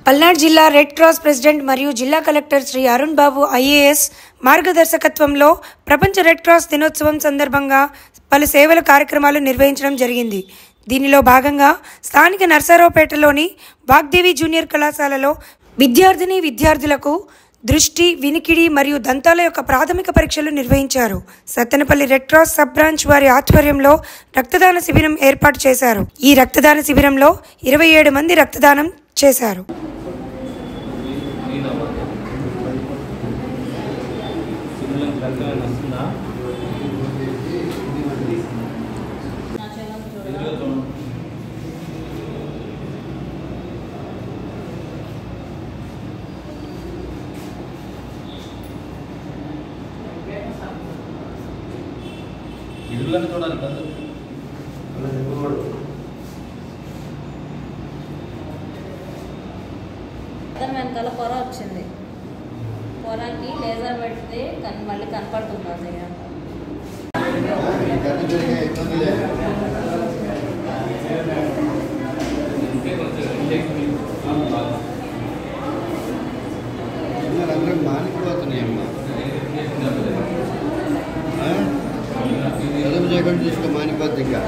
పల్నాడు జిల్లా red cross president మరియు జిల్లా కలెక్టర్ శ్రీ అరుణ్ బాబు ఐఏఎస్ మార్గదర్శకత్వంలో ప్రపంచ రెడ్ క్రాస్ దినోత్సవం సందర్భంగా పలు సేవల కార్యక్రమాలు నిర్వహించడం జరిగింది. దీనిలో భాగంగా స్థానిక నర్సారావుపేటలోని వాగ్దేవి జూనియర్ కళాశాలలో విద్యార్థులకు దృష్టి, వినికిడి మరియు దంతాల యొక్క ప్రాథమిక పరీక్షలు నిర్వహించారు. Sattenapalli red cross sub branch వారి ఆధ్వర్యంలో రక్తదాన శిబిరం ఏర్పాటు చేశారు. ఈ రక్తదాన శిబిరంలో 27 మంది రక్తదానం చేశారు. చూడాలి వెనకాల పొర వచ్చింది. పొరకి లేజర్ పెడితే మళ్ళీ కనపడుతుంది. మానిపోతున్నాయమ్మా చదువు చేయకుండా తీసుకో మానిపోద్ది ఇంకా